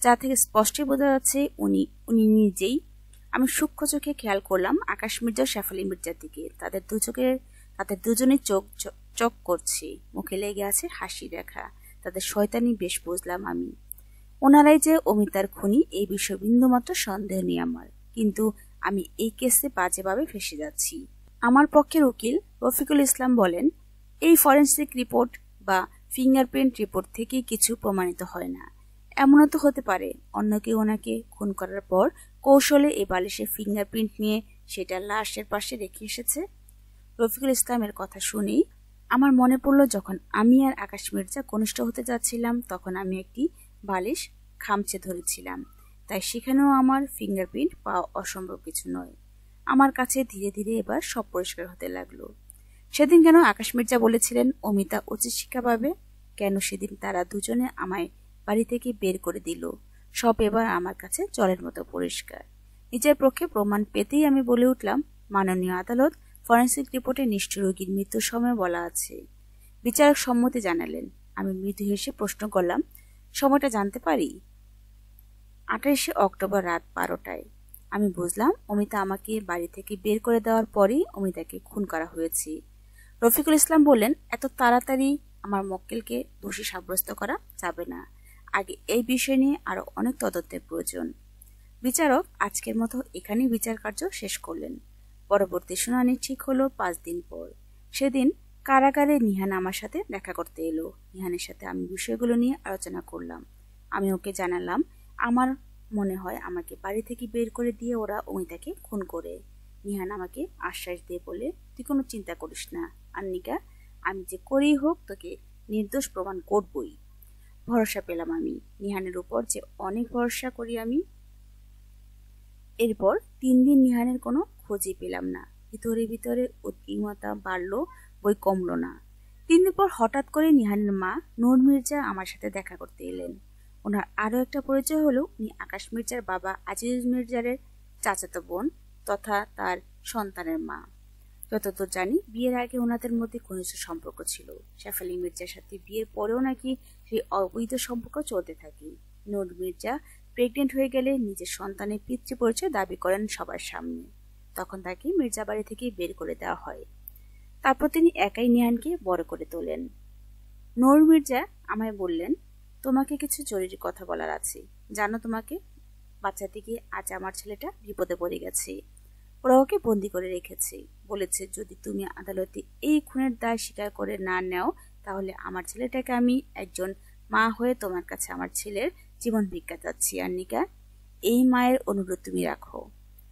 যা থেকে স্পষ্টই বোঝা যাচ্ছে উনি নিজেই। আমি সূক্ষ্ম চোখে খেয়াল করলাম আকাশ মির্জা ও শেফালি মির্জার দিকে। তাদের দুজনের চোখ করছে, মুখে লেগে আছে হাসি রেখা। তাদের শয়তানি বেশ বুঝলাম আমি। ওনারাই যে অমিতার খুনি এই বিষয়ে বিন্দুমাত্র সন্দেহ নেই আমার। কিন্তু আমি এই কেসে বাজেভাবে ফেসে যাচ্ছি। আমার পক্ষের উকিল রফিকুল ইসলাম বলেন, এই ফরেন্সিক রিপোর্ট বা ফিঙ্গারপ্রিন্ট রিপোর্ট থেকেই কিছু প্রমাণিত হয় না। এমনও তো হতে পারে অন্য কেউ ওনাকে খুন করার পর কৌশলে এই বালিশের ফিঙ্গারপ্রিন্ট নিয়ে সেটা লাশের পাশে রেখে এসেছে। রফিকুল ইসলামের কথা শুনেই আমার মনে পড়লো, যখন আমি আর আকাশ মির্জা ঘনিষ্ঠ হতে যাচ্ছিলাম তখন আমি একটি বালিশ খামচে ধরেছিলাম। তাই সেখানেও আমার ফিঙ্গারপ্রিন্ট পাওয়া অসম্ভব কিছু নয়। আমার কাছে ধীরে ধীরে এবার সব পরিষ্কার হতে লাগলো। সেদিন কেন আকাশ মির্জা বলেছিলেন অমিতা উচিত শিক্ষা পাবে, কেন সেদিন তারা দুজনে আমায় বাড়ি থেকে বের করে দিল, সব এবার আমার কাছে জলের মতো পরিষ্কার। নিজের পক্ষে প্রমাণ পেতেই আমি বলে উঠলাম, মাননীয় আদালত, ফরেন্সিক রিপোর্টে নিষ্ঠুর রোগীর মৃত্যুর সময় বলা আছে। বিচারক সম্মতি জানালেন। আমি মৃদু হেসে প্রশ্ন করলাম, সময়টা জানতে পারি? 28শে অক্টোবর রাত 12টায়। আমি বুঝলাম অমিতা আমাকে বাড়ি থেকে বের করে দেওয়ার পরেই অমিতাকে খুন করা হয়েছে। রফিকুল ইসলাম বললেন, এত তাড়াতাড়ি আমার মক্কেলকে দোষী সাব্যস্ত করা যাবে না, আগে এই বিষয় নিয়ে আরো অনেক তদন্তের প্রয়োজন। বিচারক আজকের মতো এখানেই বিচার কার্য শেষ করলেন। পরবর্তী শুনানি ঠিক হলো 5 দিন পর। সেদিন কারাগারে নিহান আমার সাথে দেখা করতে এলো। নিহানের সাথে আমি বিষয়গুলো নিয়ে আলোচনা করলাম। আমি ওকে জানালাম আমার মনে হয় আমাকে বাড়ি থেকে বের করে দিয়ে ওরা অমিতাকে খুন করে। নিহান আমাকে আশ্বাস দিয়ে বলে, তুই কোনো চিন্তা করিস না আন্নিকা, আমি যে করেই হোক তোকে নির্দোষ প্রমাণ করবই। ভরসা পেলাম আমি নিহানের উপর, যে অনেক ভরসা করি আমি। এরপর 3 দিন নিহানের কোনো খোঁজই পেলাম না। ভিতরে ভিতরে উদ্বিগ্নতা বাড়লো, বই কমলো না। 3 দিন পর হঠাৎ করে নিহানের মা নূর মির্জা আমার সাথে দেখা করতে এলেন। ওনার আরো একটা পরিচয় হলো, উনি আকাশ মির্জার বাবা আজিজ মির্জার চাচাতো বোন তথা তার সন্তানের মা। যতদূর জানি বিয়ের আগে ওনাদের মধ্যে ঘনিষ্ঠ সম্পর্ক ছিল। শেফালি মির্জার সাথে বিয়ের পরেও নাকি সেই অবৈধ সম্পর্ক চলতে থাকে। নূর মির্জা প্রেগনেন্ট হয়ে গেলে নিজের সন্তানের পিতৃ পরিচয় দাবি করেন সবার সামনে। তখন তাকে মির্জা বাড়ি থেকে বের করে দেওয়া হয়। তারপর তিনি একাই নিহানকে বড় করে তোলেন। নূর মির্জা আমায় বললেন, তোমাকে কিছু জরুরি কথা বলার আছে। জানো, তোমাকে বাঁচাতে গিয়ে আজ আমার ছেলেটা বিপদে পড়ে গেছে। ওরা ওকে বন্দি করে রেখেছে। বলেছে যদি তুমি আদালতে এই খুনের দায় স্বীকার করে না নেও, তাহলে আমার ছেলেটাকে আমি একজন মা হয়ে তোমার কাছে আমার ছেলের জীবন ভিক্ষা চাচ্ছি আন্নিকা। এই মায়ের অনুরোধ তুমি রাখো।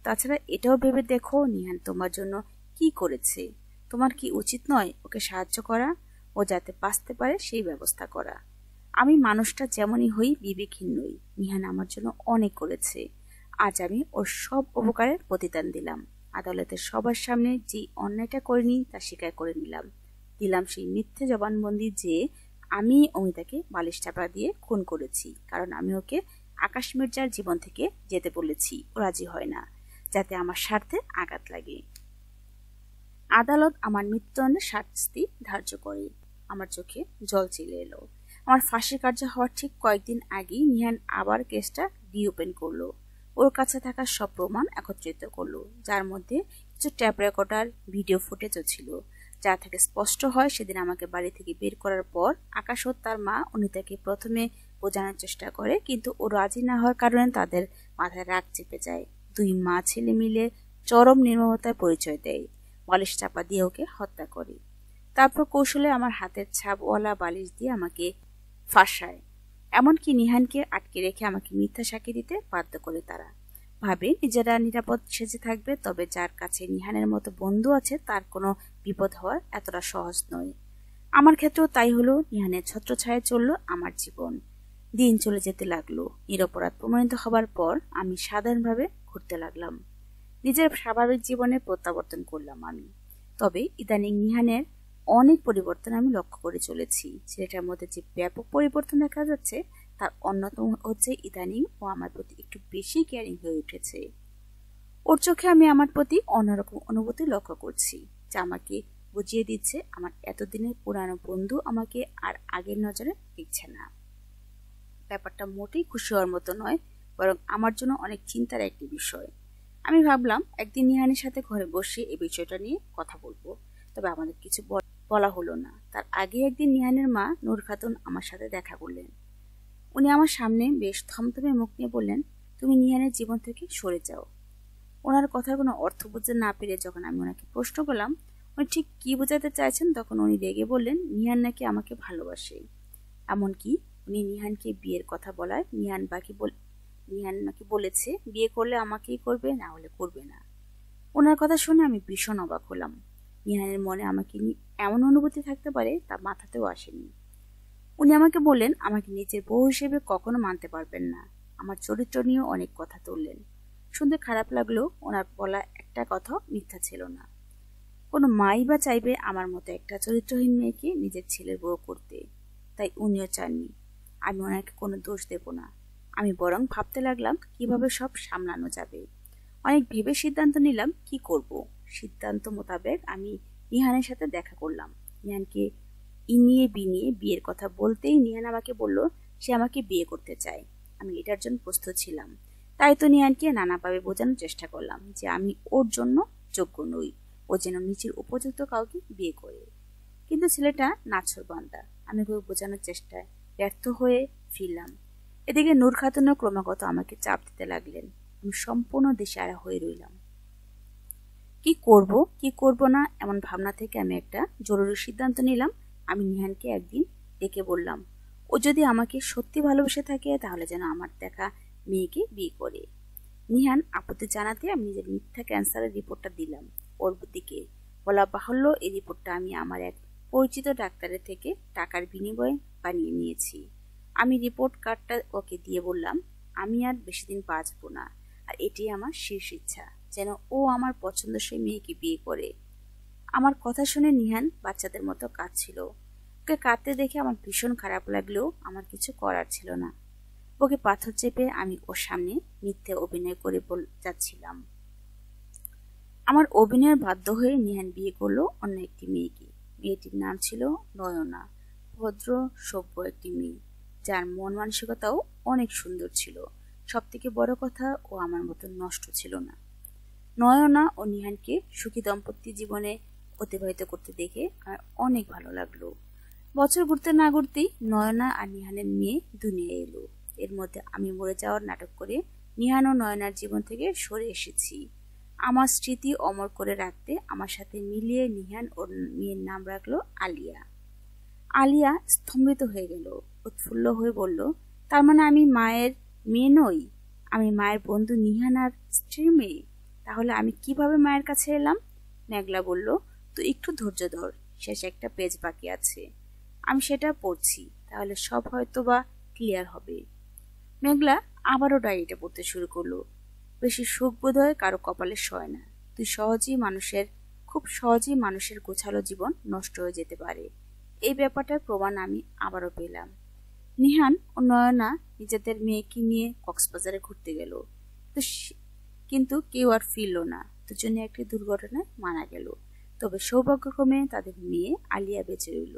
তাছাড়া এটাও ভেবে দেখো নিহান তোমার জন্য কি করেছে। তোমার কি উচিত নয় ওকে সাহায্য করা, ও যাতে বাঁচতে পারে সেই ব্যবস্থা করা? আমি মানুষটা যেমনই হই বিবেকহীন নই। নিহান আমার জন্য অনেক করেছে। আজ আমি ওর সব উপকারের প্রতিদান দিলাম। আদালতের সবার সামনে যে অন্যায়টা করিনি তা স্বীকার করে দিলাম সেই মিথ্যে জবানবন্দি যে আমি অমিতাকে বালিশ চাপা দিয়ে খুন করেছি, কারণ আমি ওকে আকাশ মির্জার জীবন থেকে যেতে বলেছি। ও রাজি হয় না, যাতে আমার স্বার্থে আঘাত লাগে। আদালত আমার মৃত্যুদণ্ডের শাস্তি ধার্য করে। আমার চোখে জল চলে এলো। আমার ফাঁসি কার্য হওয়ার ঠিক কয়েকদিন আগেই নিহান আবার কেসটা রিওপেন করলো। ওর কাছে থাকা সব প্রমাণ একত্রিত করলো, যার মধ্যে কিছু ট্যাপ রেকর্ডার, ভিডিও ফুটেজও ছিল। যা থেকে স্পষ্ট হয় সেদিন আমাকে বাড়ি থেকে বের করার পর আকাশ ও তার মা অনিতাকে প্রথমে বোঝানোর চেষ্টা করে, কিন্তু ও রাজি না হওয়ার কারণে তাদের মাথায় রাগ চেপে যায়। 2 মা ছেলে মিলে চরম নির্মমতার পরিচয় দেয়। বালিশ চাপা দিয়ে ওকে হত্যা করে। তারপর কৌশলে আমার হাতের ছাপওয়ালা বালিশ দিয়ে আমাকে ফাঁসায়। এমনকি নিহানকে আটকে রেখে আমাকে মিথ্যা সাক্ষী দিতে বাধ্য করে তারা। ভাবে নিজেরা নিরাপদ সেজে থাকবে, তবে যার কাছে নিহানের মতো বন্ধু আছে তার কোনো বিপদ হওয়ার এতটা সহজ নয়। আমার ক্ষেত্রেও তাই হলো। নিহানের ছত্রছায়ায় চলল আমার জীবন। দিন চলে যেতে লাগলো। নিরপরাধ প্রমাণিত হবার পর আমি সাধারণভাবে ঘুরতে লাগলাম। নিজের স্বাভাবিক জীবনে প্রত্যাবর্তন করলাম আমি। তবে ইদানিং নিহানের অনেক পরিবর্তন আমি লক্ষ্য করে চলেছি। ছেলেটার মধ্যে যে ব্যাপক পরিবর্তন দেখা যাচ্ছে তার অন্যতম হচ্ছে ইদানিং ও আমার প্রতি একটু বেশি কেয়ারিং হয়ে উঠেছে। ওর চোখে আমি আমার প্রতি অন্যরকম অনুভূতি লক্ষ্য করছি, যা আমাকে বুঝিয়ে দিচ্ছে আমার এতদিনের পুরানো বন্ধু আমাকে আর আগের নজরে দেখছে না। ব্যাপারটা মোটেই খুশি হওয়ার মতো নয়, বরং আমার জন্য অনেক চিন্তার একটি বিষয়। আমি ভাবলাম একদিন নিহানের সাথে ঘরে বসে এই বিষয়টা নিয়ে কথা বলবো, তবে আমাদের কিছু বলা হলো না। তার আগে একদিন নিহানের মা নূর খাতুন আমার সাথে দেখা করলেন। উনি আমার সামনে বেশ থমথমে মুখ নিয়ে বললেন, তুমি নিহানের জীবন থেকে সরে যাও। ওনার কথার কোনো অর্থ বুঝতে না পেরে যখন আমি ওনাকে প্রশ্ন করলাম উনি ঠিক কি বোঝাতে চাইছেন, তখন উনি রেগে বললেন, নিহান নাকি আমাকে ভালোবাসে। এমনকি উনি নিহানকে বিয়ের কথা বলায় নিহান নাকি বলেছে বিয়ে করলে আমাকেই করবে, না হলে করবে না। ওনার কথা শুনে আমি ভীষণ অবাক হলাম। নিহানের মনে আমাকে নিয়ে এমন অনুভূতি থাকতে পারে তা মাথাতেও আসেনি। উনি আমাকে বললেন আমাকে নিজের বউ হিসেবে কখনো মানতে পারবেন না। আমার চরিত্র নিয়েও অনেক কথা তুললেন। শুনতে খারাপ লাগলেও ওনার বলা একটা কথা মিথ্যা ছিল না। কোনো মাই বা চাইবে আমার মতো একটা চরিত্রহীন মেয়েকে নিজের ছেলের বউ করতে, তাই উনিও চাননি। আমি ওনাকে কোনো দোষ দেব না। আমি বরং ভাবতে লাগলাম কিভাবে সব সামলানো যাবে। অনেক ভেবে সিদ্ধান্ত নিলাম কি করব। সিদ্ধান্ত মোতাবেক আমি নিহানের সাথে দেখা করলাম। নিহানকে ইনিয়ে বিনিয়ে বিয়ের কথা বলতেই নিহান আমাকে বলল সে আমাকে বিয়ে করতে চায়। আমি এটার জন্য প্রস্তুত ছিলাম, তাই তো নিহানকে নানাভাবে বোঝানোর চেষ্টা করলাম যে আমি ওর জন্য যোগ্য নই, ও যেন নিজের উপযুক্ত কাউকে বিয়ে করে। কিন্তু ছেলেটা নাছোড়বান্দা। আমি ওকে বোঝানোর চেষ্টায় ব্যর্থ হয়ে ফিরলাম। এদিকে নূর খাতুনও ক্রমাগত আমাকে চাপ দিতে লাগলেন। আমি সম্পূর্ণ দিশেহারা হয়ে রইলাম। কি করব না এমন ভাবনা থেকে আমি একটা জরুরি সিদ্ধান্ত নিলাম। আমি নিহানকে একদিন ডেকে বললাম, ও যদি আমাকে সত্যি ভালোবেসে থাকে তাহলে যেন আমার দেখা মেয়েকে বিয়ে করে। নিহান আপত্তি জানাতে আমি নিজের মিথ্যা ক্যান্সারের রিপোর্টটা দিলাম ওর দিকে। বলা বাহুল্য, এই রিপোর্টটা আমি আমার এক পরিচিত ডাক্তারের থেকে টাকার বিনিময়ে বানিয়ে নিয়েছি। আমি রিপোর্ট কার্ডটা ওকে দিয়ে বললাম, আমি আর বেশি দিন বাঁচবো না, আর এটি আমার শেষ ইচ্ছা, যেন ও আমার পছন্দসই মেয়েকে বিয়ে করে। আমার কথা শুনে নিহান বাচ্চাদের মতো কাঁদছিল। ওকে কাঁদতে দেখে আমার ভীষণ খারাপ লাগলেও আমার কিছু করার ছিল না। ওকে পাথর চেপে আমি ওর সামনে মিথ্যে অভিনয় করে যাচ্ছিলাম। আমার অভিনয়ের বাধ্য হয়ে নিহান বিয়ে করলো অন্য একটি মেয়েকে। মেয়েটির নাম ছিল নয়না। ভদ্র সভ্য একটি মেয়ে, যার মন মানসিকতাও অনেক সুন্দর ছিল। সব থেকে বড় কথা, ও আমার মতো নষ্ট ছিল না। নয়না ও নিহানকে সুখী দাম্পত্য জীবনে অতিবাহিত করতে দেখে আমার অনেক ভালো লাগলো। বছর ঘুরতে না ঘুরতেই নয়না আর নিহানের মেয়ে দুনিয়া এলো। এর মধ্যে আমি মরে যাওয়ার নাটক করে নিহান ও নয়নার জীবন থেকে সরে এসেছি। আমার স্মৃতি অমর করে রাখতে আমার সাথে মিলিয়ে নিহান ওর মেয়ের নাম রাখলো আলিয়া। আলিয়া স্তম্ভিত হয়ে গেল, উৎফুল্ল হয়ে বলল, তার মানে আমি মায়ের মেয়ে নই? আমি মায়ের বন্ধু নিহান আর স্ত্রীর মেয়ে? তাহলে আমি কিভাবে মায়ের কাছে এলাম? মেঘলা বলল, তুই একটু ধৈর্য ধর, শেষ একটা পেজ বাকি আছে, আমি সেটা পড়ছি, তাহলে সব হয়তো বা ক্লিয়ার হবে। মেঘলা আবারও ডায়েরিটা পড়তে শুরু করলো। বেশি সুখ বোধহয় কারো কপালে সয় না। খুব সহজেই মানুষের গোছালো জীবন নষ্ট হয়ে যেতে পারে। এই ব্যাপারটার প্রমাণ আমি আবারও পেলাম। নিহান ও নয়না নিজেদের মেয়েকে নিয়ে কক্সবাজারে ঘুরতে গেল, কিন্তু কেউ আর ফিরল না। দুজনে একটি দুর্ঘটনায় মারা গেল। তবে সৌভাগ্যক্রমে তাদের মেয়ে আলিয়া বেঁচে রইল।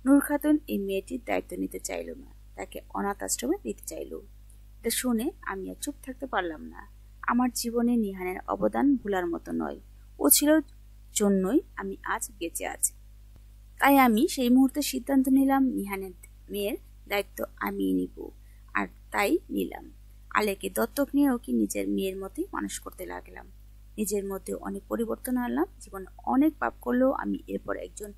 নূর খাতুন এই মেয়েটির দায়িত্ব নিতে চাইল না, তাকে অনাথ আশ্রমে দিতে চাইল। এটা শুনে আমি আর চুপ থাকতে পারলাম না। আমার জীবনে নিহানের অবদান ভোলার মতো নয়। ও ছিল জন্যই আমি আজ বেঁচে আছি। তাই আমি সেই মুহূর্তে সিদ্ধান্ত নিলাম নিহানের মেয়ের দায়িত্ব আমি নিব। আর তাই নিলাম। আলেকে দত্তক নিয়ে ওকে নিজের মেয়ের মতোই মানুষ করতে লাগলাম। নিজের মধ্যে অনেক পরিবর্তন আনলাম। জীবনে অনেক পাপ করলেও আমি এরপর একজন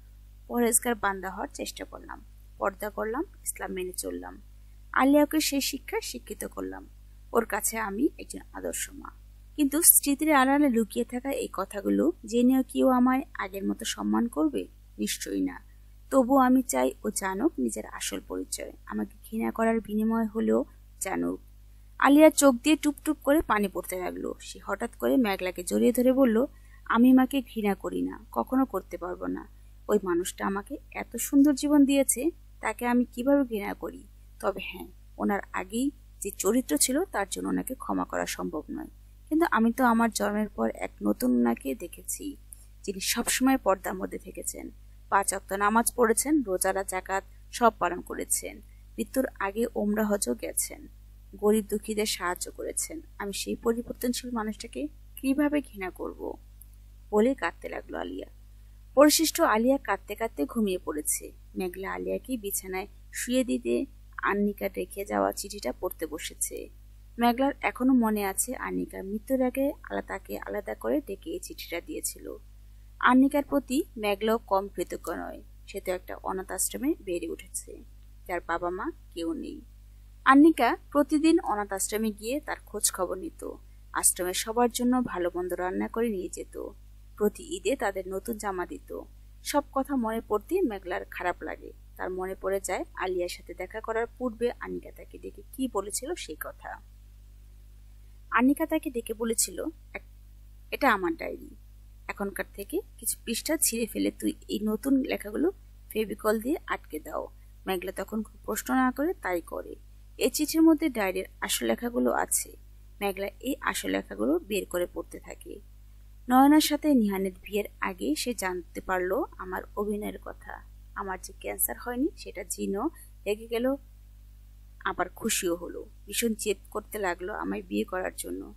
পরেজগার বান্দা হওয়ার চেষ্টা করলাম। পর্দা করলাম, ইসলাম মেনে চললাম। আলিয়াকে সেই শিক্ষায় শিক্ষিত করলাম। ওর কাছে আমি একজন আদর্শ মা। কিন্তু স্মৃতির আড়ালে লুকিয়ে থাকা এই কথাগুলো জেনেও কি ও আমায় আগের মতো সম্মান করবে? নিশ্চয়ই না। তবুও আমি চাই ও জানুক নিজের আসল পরিচয়। আমাকে ঘৃণা করার বিনিময় হলেও জানুক। আলিয়ার চোখ দিয়ে টুপটুপ করে পানি পড়তে লাগলো। সে হঠাৎ করে মেঘলাকে জড়িয়ে ধরে বলল, আমি মাকে ঘৃণা করি না, কখনো করতে পারবো না। ওই মানুষটা আমাকে এত সুন্দর জীবন দিয়েছে, তাকে আমি কিভাবে ঘৃণা করি? তবে হ্যাঁ, ওনার আগেই যে চরিত্র ছিল তার জন্য ওনাকে ক্ষমা করা সম্ভব নয়। কিন্তু আমি তো আমার জন্মের পর এক নতুন ওনাকে দেখেছি, যিনি সবসময় পর্দার মধ্যে থেকেছেন, 5 ওয়াক্ত নামাজ পড়েছেন, রোজারা জাকাত সব পালন করেছেন, মৃত্যুর আগে ওমরা হজও গেছেন, গরিব দুঃখীদের সাহায্য করেছেন। আমি সেই পরিবর্তনশীল মানুষটাকে কিভাবে ঘৃণা করব? বলে কাঁদতে লাগলো আলিয়া। পরিশিষ্ট আলিয়া কাঁদতে কাঁদতে ঘুমিয়ে পড়েছে। মেঘলা আলিয়াকে বিছানায় শুয়ে দিতে আন্নিকা রেখে যাওয়া চিঠিটা পড়তে বসেছে। মেঘলার এখনো মনে আছে আন্নিকার মৃত্যুর আগে তাকে আলাদা করে ডেকে এই চিঠিটা দিয়েছিল। আন্নিকার প্রতি মেঘলাও কম কৃতজ্ঞ নয়। সে তো একটা অনাথ আশ্রমে বেড়ে উঠেছে, যার বাবা মা কেউ নেই। আন্নিকা প্রতিদিন অনাথ আশ্রমে গিয়ে তার খোঁজ খবর নিত। আশ্রমে সবার জন্য ভালো মন্দ রান্না করে নিয়ে যেত। প্রতি ঈদে তাদের নতুন জামা দিত। সব কথা মনে পড়তে মেঘলার খারাপ লাগে। তার মনে পড়ে যায় আলিয়ার সাথে দেখা করার পূর্বে আন্নিকা তাকে ডেকে কি বলেছিল সেই কথা। আন্নিকা তাকে ডেকে বলেছিল, এটা আমার ডায়েরি, এখনকার থেকে কিছু পৃষ্ঠা ছিঁড়ে ফেলে তুই এই নতুন লেখাগুলো ফেভিকল দিয়ে আটকে দাও। মেঘলা তখন খুব প্রশ্ন না করে তাই করে। এই চিঠির মধ্যে ডায়েরির আসল লেখাগুলো আছে। মেঘলা এই আসল লেখাগুলো বের করে পড়তে থাকে। নয়নার সাথে নিহানের বিয়ের আগে সে জানতে পারলো আমার অভিনয়ের কথা। আমার যে ক্যান্সার হয়নি সেটা জিনও লেগে গেল আবার খুশিও হলো। ভীষণ জেদ করতে লাগলো আমায় বিয়ে করার জন্য।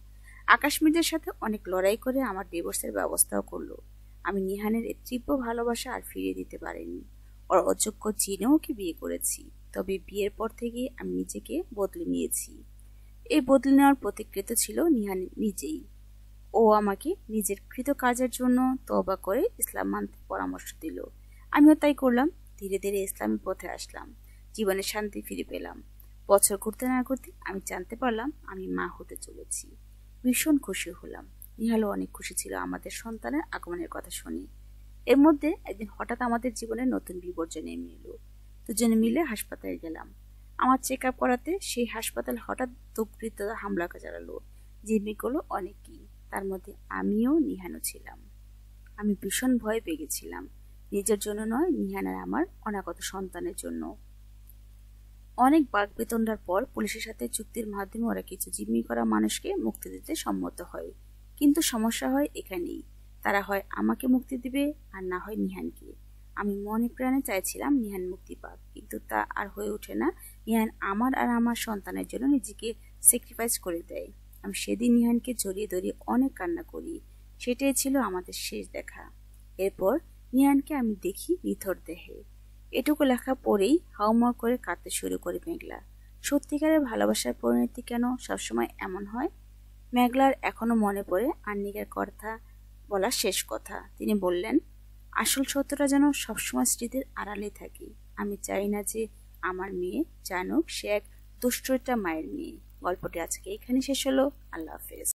আকাশ মির্জার সাথে অনেক লড়াই করে আমার ডিভোর্সের ব্যবস্থাও করলো। আমি নিহানের এই তীব্র ভালোবাসা আর ফিরিয়ে দিতে পারিনি। ওর অযোগ্য জেনেও ওকে বিয়ে করেছি। তবে বিয়ের পর থেকে আমি নিজেকে বদলে নিয়েছি। এই বদলে নেওয়ার প্রতিকৃত ছিল নিহান নিজেই। ও আমাকে নিজের কৃত কাজের জন্য তওবা করে ইসলাম মানতে পরামর্শ দিল। আমিও তাই করলাম। ধীরে ধীরে ইসলামের পথে আসলাম। জীবনে শান্তি ফিরে পেলাম। বছর ঘুরতে না ঘুরতে আমি জানতে পারলাম আমি মা হতে চলেছি। ভীষণ খুশি হলাম। নিহালও অনেক খুশি ছিল আমাদের সন্তানের আগমনের কথা শুনে। এর মধ্যে একদিন হঠাৎ আমাদের জীবনে নতুন বিপর্যয় নেমে এলো। দুজনে মিলে হাসপাতালে গেলাম আমার চেক আপ করাতে। সেই হাসপাতাল হঠাৎ দুর্বৃত্ত হামলা চালালো। জিম্মি করলো অনেকই, তার মধ্যে আমিও নিহানও ছিলাম। আমি ভীষণ ভয় পেয়ে গেছিলাম, নিজের জন্য নয়, নিহান আর আমার অনাগত সন্তানের জন্য। অনেক বাকবিতণ্ডার পর পুলিশের সাথে চুক্তির মাধ্যমে ওরা কিছু জিম্মি করা মানুষকে মুক্তি দিতে সম্মত হয়। কিন্তু সমস্যা হয় এখানেই, তারা হয় আমাকে মুক্তি দিবে আর না হয় নিহানকে। আমি মনে প্রাণে চাইছিলাম নিহান মুক্তি পাক, কিন্তু তা আর হয়ে ওঠে না। নিহান আমার আর আমার সন্তানের জন্য নিজেকে স্যাক্রিফাইস করে দেয়। আমি সেদিন নিহানকে জড়িয়ে ধরে অনেক কান্না করি। সেটাই ছিল আমাদের শেষ দেখা। এরপর নিহানকে আমি দেখি নিথর দেহে। এটুকু লেখা পড়েই হাউমাউ করে কাঁদতে শুরু করে মেঘলা। সত্যিকারের ভালোবাসার পরিণতি কেন সবসময় এমন হয়? মেঘলার এখনো মনে পড়ে আন্নিকের কথা বলা শেষ কথা। তিনি বললেন, আসল সত্যটা যেন সবসময় স্মৃতির আড়ালে থাকে। আমি চাই না যে আমার মেয়ে জানুক সে এক দুশ্চরিত্রা মায়ের মেয়ে। গল্পটি আজকে এখানে শেষ হলো। আল্লাহ হাফেজ।